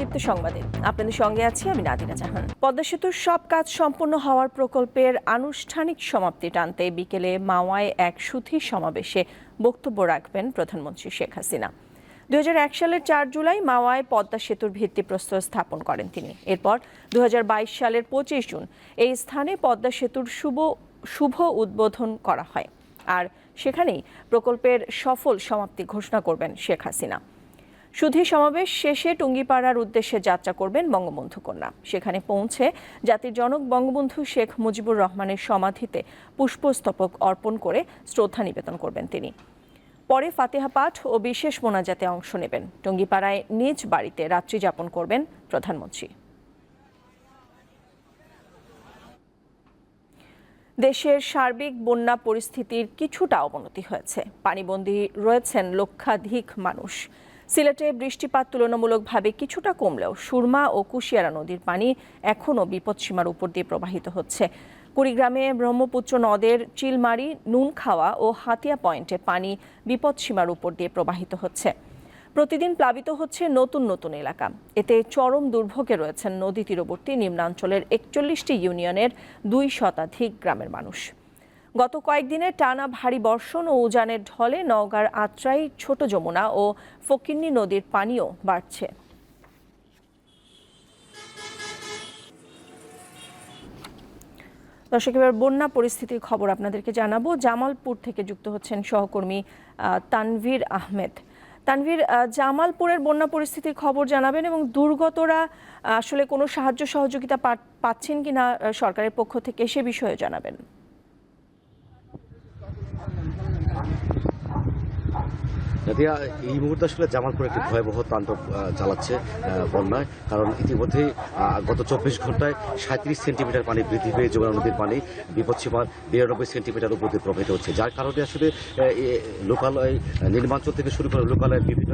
দীপ্ত সংবাদে আপনাদের সঙ্গে আছি আমি নাদিরা জাহান। পদ্মা সেতুর সব কাজ সম্পন্ন হওয়ার প্রকল্পের আনুষ্ঠানিক সমাপ্তি টানতে বিকেলে মাওয়ায় এক সুধী সমাবেশে বক্তব্য রাখবেন প্রধানমন্ত্রী শেখ হাসিনা। 2001 সালের 4 জুলাই মাওয়ায় পদ্মা সেতুর ভিত্তিপ্রস্তর স্থাপন করেন তিনি। এরপর 2022 সালের 25 জুন এই স্থানে পদ্মা সেতুর শুভ উদ্বোধন করা হয়, আর সেখানেই প্রকল্পের সফল সমাপ্তি ঘোষণা করবেন শেখ হাসিনা। সুধী সমাবেশ শেষে টুঙ্গিপাড়ার উদ্দেশ্যে যাত্রা করবেন বঙ্গবন্ধু কন্যা। সেখানে পৌঁছে জাতির জনক বঙ্গবন্ধু শেখ মুজিবুর রহমানের সমাধিতে পুষ্পস্তবক অর্পণ করে শ্রদ্ধা নিবেদন করবেন তিনি। পরে ফাতিহা পাঠ ও বিশেষ মোনাজাতে অংশ নেবেন। টুঙ্গিপাড়ায় নিজ বাড়িতে রাত্রি যাপন করবেন প্রধানমন্ত্রী। দেশের সার্বিক বন্যা পরিস্থিতির কিছুটা অবনতি হয়েছে। পানিবন্দী রয়েছেন লক্ষাধিক মানুষ। সিলেটে বৃষ্টিপাত তুলনামূলকভাবে কিছুটা কমলেও সুরমা ও কুশিয়ারা নদীর পানি এখনও বিপদসীমার উপর দিয়ে প্রবাহিত হচ্ছে। কুড়িগ্রামে ব্রহ্মপুত্র নদের চিলমারি, নুনখাওয়া ও হাতিয়া পয়েন্টে পানি বিপদসীমার উপর দিয়ে প্রবাহিত হচ্ছে। প্রতিদিন প্লাবিত হচ্ছে নতুন নতুন এলাকা। এতে চরম দুর্ভোগে রয়েছেন নদী তীরবর্তী নিম্নাঞ্চলের 41টি ইউনিয়নের 2 শতাধিক গ্রামের মানুষ। গত কয়েকদিনে টানা ভারী বর্ষণ ও উজানের ঢলে নওগাঁর আত্রাই, ছোট যমুনা ও ফকিন্নি নদীর পানিও বাড়ছে। দর্শক, এবার বন্যা পরিস্থিতির খবর আপনাদেরকে জানাবো। জামালপুর থেকে যুক্ত হচ্ছেন সহকর্মী তানভীর আহমেদ। তানভীর, জামালপুরের বন্যা পরিস্থিতির খবর জানাবেন এবং দুর্গতরা আসলে কোনো সাহায্য সহযোগিতা পাচ্ছেন কিনা সরকারের পক্ষ থেকে সে বিষয়ে জানাবেন। এই মুহূর্তে আসলে জামালপুর একটি ভয়াবহ তাণ্ডব চালাচ্ছে বন্যায়, কারণ ইতিমধ্যেই গত 24 ঘন্টায় 37 সেন্টিমিটার পানি বৃদ্ধি পেয়ে যমুনা নদীর পানি বিপদসীমার 92 সেন্টিমিটার উপর দিয়ে প্রবাহিত হচ্ছে, যার কারণে আসলে লোকালয়, নির্মাঞ্চল থেকে শুরু করে লোকালয়ের বিভিন্ন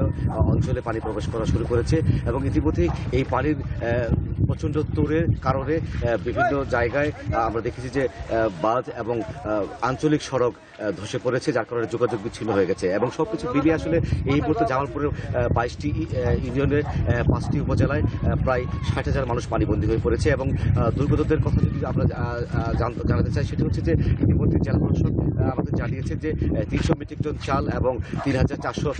অঞ্চলে পানি প্রবেশ করা শুরু করেছে এবং ইতিমধ্যেই এই পানির প্রচণ্ড তোড়ের কারণে বিভিন্ন জায়গায় আমরা দেখেছি যে বাঁধ এবং আঞ্চলিক সড়ক ধসে পড়েছে, যার কারণে যোগাযোগ বিচ্ছিন্ন হয়ে গেছে এবং সবকিছু মিলিয়ে আসলে এই মুহূর্তে জামালপুরের 22টি ইউনিয়নের 5টি উপজেলায় প্রায় 60,000 মানুষ পানিবন্দী হয়ে পড়েছে এবং দুর্গতদের কথা যদি আমরা জানাতে চাই, সেটি হচ্ছে যে ইতিমধ্যে জেলা প্রশাসন আমাদের জানিয়েছে যে 300 মেট্রিক টন চাল এবং 3,400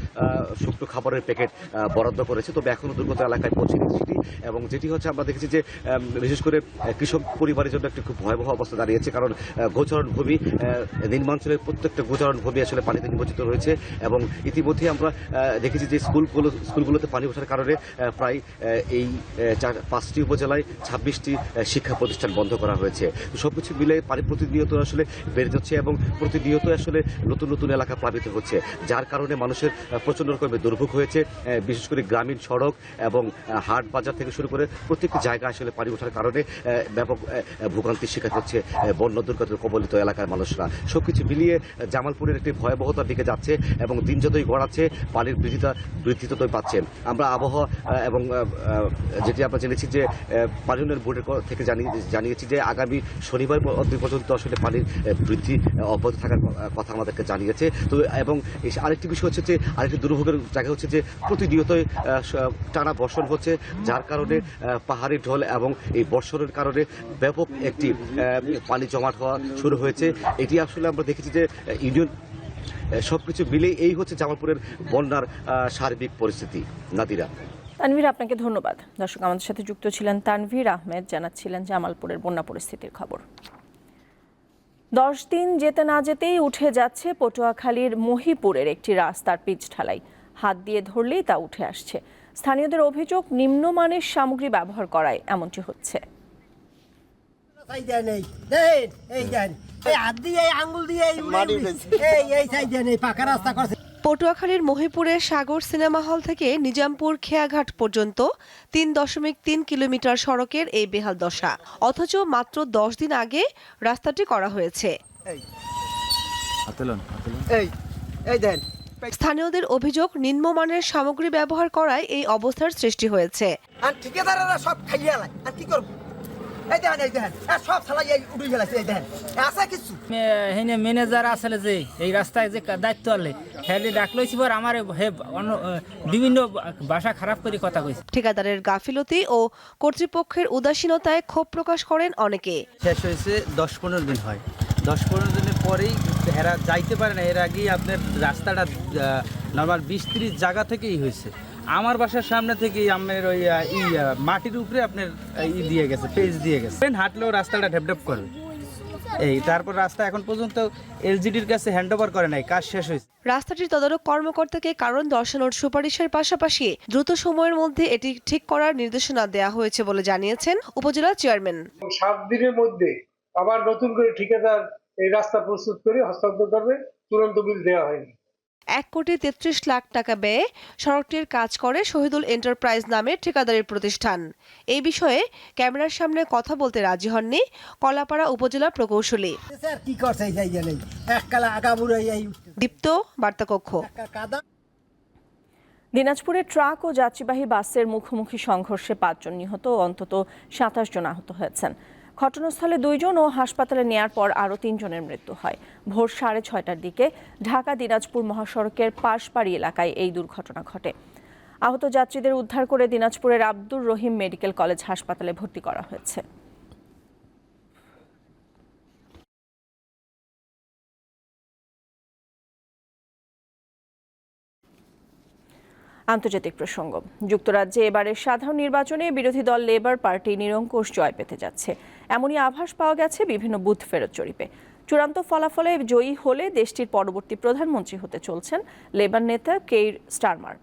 শুকনো খাবারের প্যাকেট বরাদ্দ করেছে, তবে এখনও দুর্গত এলাকায় পৌঁছেনি সেটি। এবং যেটি হচ্ছে আমরা দেখেছি যে বিশেষ করে কৃষক পরিবারের জন্য একটি খুব ভয়াবহ অবস্থা দাঁড়িয়েছে, কারণ গোচারণ ভূমি, নির্মাঞ্চলের প্রত্যেকটা গোচারণ ভূমি আসলে পানিতে নিমজ্জিত রয়েছে এবং ইতিমধ্যে আমরা দেখেছি যে স্কুলগুলোতে পানি ওঠার কারণে প্রায় এই 5টি উপজেলায় 26টি শিক্ষা প্রতিষ্ঠান বন্ধ করা হয়েছে। সবকিছু মিলে পানি প্রতিনিয়ত আসলে বেড়ে যাচ্ছে এবং প্রতিনিয়ত আসলে নতুন নতুন এলাকা প্লাবিত হচ্ছে, যার কারণে মানুষের প্রচণ্ড রকমের দুর্ভোগ হয়েছে। বিশেষ করে গ্রামীণ সড়ক এবং হাট বাজার থেকে শুরু করে প্রত্যেকটি জায়গা আসলে পানি ওঠার কারণে ব্যাপক ভোগান্তির শিকার হচ্ছে বন্যা দুর্গত কবলিত এলাকার মানুষরা। সবকিছু মিলিয়ে জামালপুরের একটি ভয়াবহতার দিকে যাচ্ছে এবং দিন যতই গড়াচ্ছে পানির বৃদ্ধি ততই পাচ্ছে। আমরা আবহাওয়া এবং যেটি আমরা জেনেছি যে পানি উন্নয়ন বোর্ডের থেকে জানিয়েছি যে আগামী শনিবার পর্যন্ত আসলে পানির বৃদ্ধি অব্যাহত থাকার কথা আমাদেরকে জানিয়েছে। তো এবং আরেকটি বিষয় হচ্ছে যে আরেকটি দুর্ভোগের জায়গা হচ্ছে যে প্রতিনিয়তই টানা বর্ষণ হচ্ছে, যার কারণে পাহাড়ি ঢল এবং এই বর্ষণের কারণে ব্যাপক একটি পানি জমাট হওয়া শুরু হয়েছে। এটি আসলে আমরা দেখেছি যে ইউনিয়ন সবকিছু মিলেই এই হচ্ছে জামালপুরের বন্যার সার্বিক পরিস্থিতি। নাদিরা। তানভীর, আপনাকে ধন্যবাদ। দর্শক, আমাদের সাথে যুক্ত ছিলেন তানভীর আহমেদ, জানাচ্ছিলেন জামালপুরের বন্যা পরিস্থিতির খবর। 10 দিন যেতে না যেতেই উঠে যাচ্ছে পটুয়াখালীর মহিপুরের একটি রাস্তার পিচ ঢালাই। হাত দিয়ে ধরলেই তা উঠে আসছে। স্থানীয়দের অভিযোগ, নিম্নমানের সামগ্রী ব্যবহার করায় এমনটি হচ্ছে। পটুয়াখালীর মহিপুরের সাগর সিনেমা হল থেকে নিজামপুর খেয়াঘাট পর্যন্ত 3.3 কিলোমিটার সড়কের এই বেহাল দশা, অথচ মাত্র 10 দিন আগে রাস্তাটি করা হয়েছে। স্থানীয়দের অভিযোগ, নিম্নমানের সামগ্রী ব্যবহার করায় এই অবস্থার সৃষ্টি হয়েছে। এই দেখেন সব শালা এই উড়ে গেছে এই দেখেন আছে কিছু হেনে ম্যানেজার আসলে যে এই রাস্তায় যে দায়িত্ব আলে হেলে ডাকলইছি পর আমার বিভিন্ন ভাষা খারাপ করে কথা কইছে। ঠিকাদারের গাফিলতি ও কর্তৃপক্ষের উদাসীনতায় ক্ষোভ প্রকাশ করেন অনেকে। শেষ হয়েছে 10-15 দিন হয়, 10-15 দিনের পরেই এরা যাইতে পারে না। এর আগেই আপনার রাস্তাটা নর্মাল 20-30 জায়গা থেকেই হয়েছে। আমার বাসার সামনে থেকেই আমার ওই মাটির উপরে আপনার দিয়ে গেছে, পেজ দিয়ে গেছে, হাঁটলেও রাস্তাটা ঢেপঢেপ করে এই। তারপর রাস্তা এখন পর্যন্ত এলজিডির কাছে হ্যান্ড ওভার করে নাই, কাজ শেষ হয়েছে। রাস্তাটির তদারক কর্মকর্তাকে কারণ দর্শানোর সুপারিশের পাশাপাশি দ্রুত সময়ের মধ্যে এটি ঠিক করার নির্দেশনা দেওয়া হয়েছে বলে জানিয়েছেন উপজেলা চেয়ারম্যান। 7 দিনের মধ্যে আবার নতুন করে ঠিকাদার এই রাস্তা প্রস্তুত করে হস্তান্তর করবে, তুরন্ত বিল দেওয়া হয়নি। 1,33,00,000 টাকা ব্যয়ে সড়কটির কাজ করে শহীদুল এন্টারপ্রাইজ নামের ঠিকাদারি প্রতিষ্ঠান। এই বিষয়ে ক্যামেরার সামনে কথা বলতে রাজি হননি কলাপাড়া উপজেলা প্রকৌশলী। স্যার কি করছে এই যাই গেলে এককালা আগাবুড়া এই দীপ্ত বার্তাকক্ষ। কাদা। দিনাজপুরে ট্রাক ও যাত্রীবাহী বাসের মুখোমুখি সংঘর্ষে 5 জন নিহত ও অন্তত 27 জন আহত হয়েছেন। ঘটনাস্থলে 2 জন ও হাসপাতালে নেয়ার পর আরও 3 জনের মৃত্যু হয়। ভোর 6:30টার দিকে ঢাকা দিনাজপুর মহাসড়কের পাশবাড়ি এলাকায় এই দুর্ঘটনা ঘটে। আহত যাত্রীদের উদ্ধার করে দিনাজপুরের আব্দুর রহিম মেডিকেল কলেজ হাসপাতালে ভর্তি করা হয়েছে। আন্তর্জাতিক প্রসঙ্গ। যুক্তরাজ্যে এবারের সাধারণ নির্বাচনে বিরোধী দল লেবার পার্টি নিরঙ্কুশ জয় পেতে যাচ্ছে, এমনই আভাস পাওয়া গেছে বিভিন্ন বুথ ফেরত জরিপে। চূড়ান্ত ফলাফলে জয়ী হলে দেশটির পরবর্তী প্রধানমন্ত্রী হতে চলছেন লেবার নেতা কেইর স্টারমার।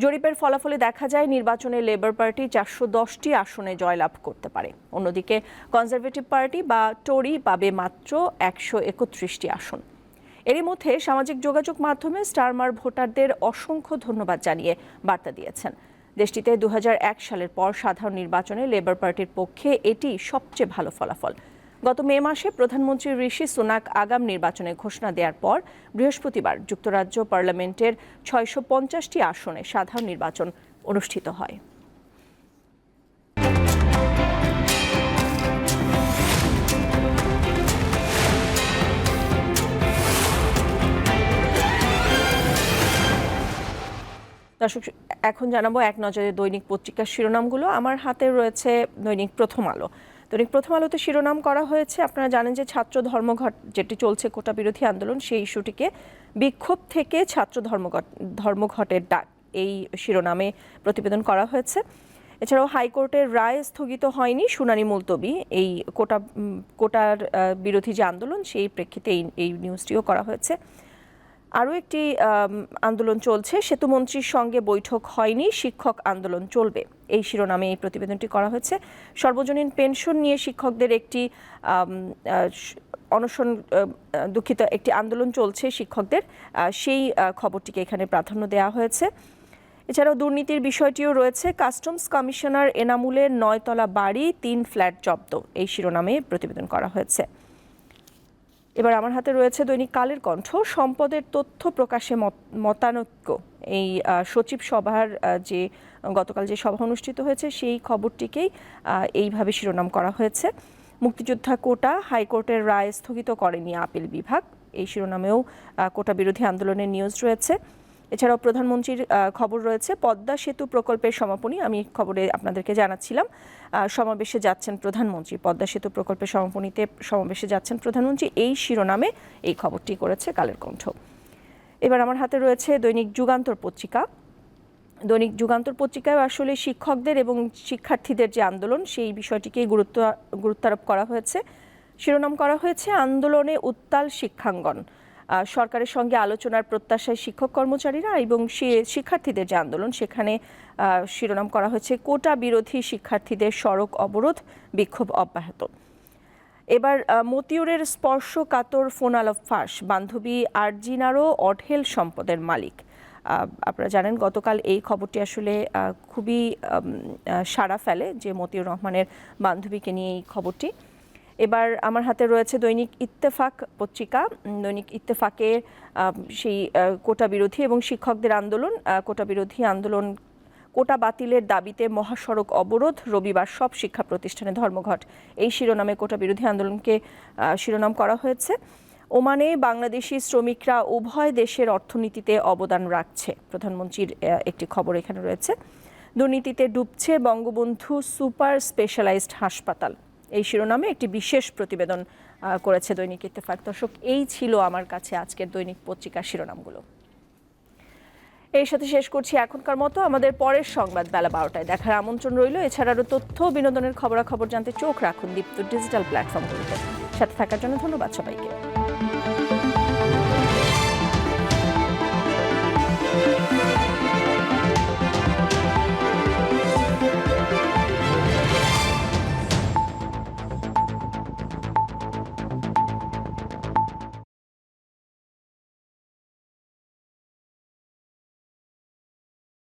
জরিপের ফলাফলে দেখা যায় নির্বাচনে লেবার পার্টি 410টি আসনে জয়লাভ করতে পারে। অন্যদিকে কনজারভেটিভ পার্টি বা টরি পাবে মাত্র 131টি আসন। এরই মধ্যে সামাজিক যোগাযোগ মাধ্যমে স্টারমার ভোটারদের অসংখ্য ধন্যবাদ জানিয়ে বার্তা দিয়েছেন। দেশটিতে 2001 সালের পর সাধারণ নির্বাচনে লেবার পার্টির পক্ষে এটি সবচেয়ে ভালো ফলাফল। গত মে মাসে প্রধানমন্ত্রী ঋষি সুনাক আগাম নির্বাচনে ঘোষণা দেওয়ার পর বৃহস্পতিবার যুক্তরাজ্য পার্লামেন্টের 650টি আসনে সাধারণ নির্বাচন অনুষ্ঠিত হয়। দর্শক, এখন জানাবো এক নজরে দৈনিক পত্রিকার শিরোনামগুলো। আমার হাতে রয়েছে দৈনিক প্রথম আলো। দৈনিক প্রথম আলোতে শিরোনাম করা হয়েছে, আপনারা জানেন যে ছাত্র ধর্মঘট যেটি চলছে কোটা বিরোধী আন্দোলন, সেই ইস্যুটিকে বিক্ষোভ থেকে ছাত্র ধর্মঘটের ডাক, এই শিরোনামে প্রতিবেদন করা হয়েছে। এছাড়াও হাইকোর্টের রায় স্থগিত হয়নি, শুনানি মুলতবি। এই কোটার বিরোধী যে আন্দোলন, সেই প্রেক্ষিতে এই নিউজটিও করা হয়েছে। আরও একটি আন্দোলন চলছে, সেতুমন্ত্রীর সঙ্গে বৈঠক হয়নি, শিক্ষক আন্দোলন চলবে, এই শিরোনামে এই প্রতিবেদনটি করা হয়েছে। সর্বজনীন পেনশন নিয়ে শিক্ষকদের একটি অনশন, দুঃখিত, একটি আন্দোলন চলছে শিক্ষকদের, সেই খবরটিকে এখানে প্রাধান্য দেওয়া হয়েছে। এছাড়াও দুর্নীতির বিষয়টিও রয়েছে, কাস্টমস কমিশনার এনামুলের 9তলা বাড়ি 3 ফ্ল্যাট জব্দ, এই শিরোনামে প্রতিবেদন করা হয়েছে। এবার আমার হাতে রয়েছে দৈনিক কালের কণ্ঠ, সম্পদের তথ্য প্রকাশে মতানৈক্য, এই সচিব সভার যে গতকাল যে সভা অনুষ্ঠিত হয়েছে সেই খবরটিকেই এইভাবে শিরোনাম করা হয়েছে। মুক্তিযোদ্ধা কোটা, হাইকোর্টের রায় স্থগিত করেনি আপিল বিভাগ, এই শিরোনামেও কোটা বিরোধী আন্দোলনের নিউজ রয়েছে। এছাড়াও প্রধানমন্ত্রীর খবর রয়েছে, পদ্মা সেতু প্রকল্পের সমাপনী, আমি খবরে আপনাদেরকে জানাচ্ছিলাম সমাবেশে যাচ্ছেন প্রধানমন্ত্রী, পদ্মা সেতু প্রকল্পের সমাবেশে যাচ্ছেন প্রধানমন্ত্রী, এই শিরোনামে এই খবরটি করেছে কালের কণ্ঠ। এবার আমার হাতে রয়েছে দৈনিক যুগান্তর পত্রিকা। দৈনিক যুগান্তর পত্রিকায় আসলে শিক্ষকদের এবং শিক্ষার্থীদের যে আন্দোলন, সেই বিষয়টিকেই গুরুত্বারোপ করা হয়েছে। শিরোনাম করা হয়েছে, আন্দোলনে উত্তাল শিক্ষাঙ্গন, সরকারের সঙ্গে আলোচনার প্রত্যাশায় শিক্ষক কর্মচারীরা এবং শিক্ষার্থীদের যে আন্দোলন, সেখানে শিরোনাম করা হয়েছে, কোটা বিরোধী শিক্ষার্থীদের সড়ক অবরোধ, বিক্ষোভ অব্যাহত। এবার মতিউরের স্পর্শকাতর ফোন আলাপ ফাঁস, বান্ধবী আরজিনারও অঢেল সম্পদের মালিক। আপনারা জানেন গতকাল এই খবরটি আসলে খুবই সাড়া ফেলে, যে মতিউর রহমানের বান্ধবীকে নিয়ে এই খবরটি। এবার আমার হাতে রয়েছে দৈনিক ইত্তেফাক পত্রিকা। দৈনিক ইত্তেফাকের সেই কোটা বিরোধী এবং শিক্ষকদের আন্দোলন, কোটা বিরোধী আন্দোলন কোটা বাতিলের দাবিতে মহাসড়ক অবরোধ, রবিবার সব শিক্ষা প্রতিষ্ঠানে ধর্মঘট। এই শিরোনামে কোটা বিরোধী আন্দোলনকে শিরোনাম করা হয়েছে। ওমানে বাংলাদেশি শ্রমিকরা উভয় দেশের অর্থনীতিতে অবদান রাখছে, প্রধানমন্ত্রীর একটি খবর এখানে রয়েছে। দুর্নীতিতে ডুবছে বঙ্গবন্ধু সুপার স্পেশালাইজড হাসপাতাল, এই শিরোনামে একটি বিশেষ প্রতিবেদন করেছে দৈনিক ইত্তেফাক। দর্শক, এই ছিল আমার কাছে আজকের দৈনিক পত্রিকার শিরোনামগুলো। এর সাথে শেষ করছি এখনকার মতো। আমাদের পরের সংবাদ বেলা 12টায় দেখার আমন্ত্রণ রইল। এছাড়া আরও তথ্য বিনোদনের খবরাখবর জানতে চোখ রাখুন দীপ্ত ডিজিটাল প্ল্যাটফর্মগুলোতে। সাথে থাকার জন্য ধন্যবাদ সবাইকে।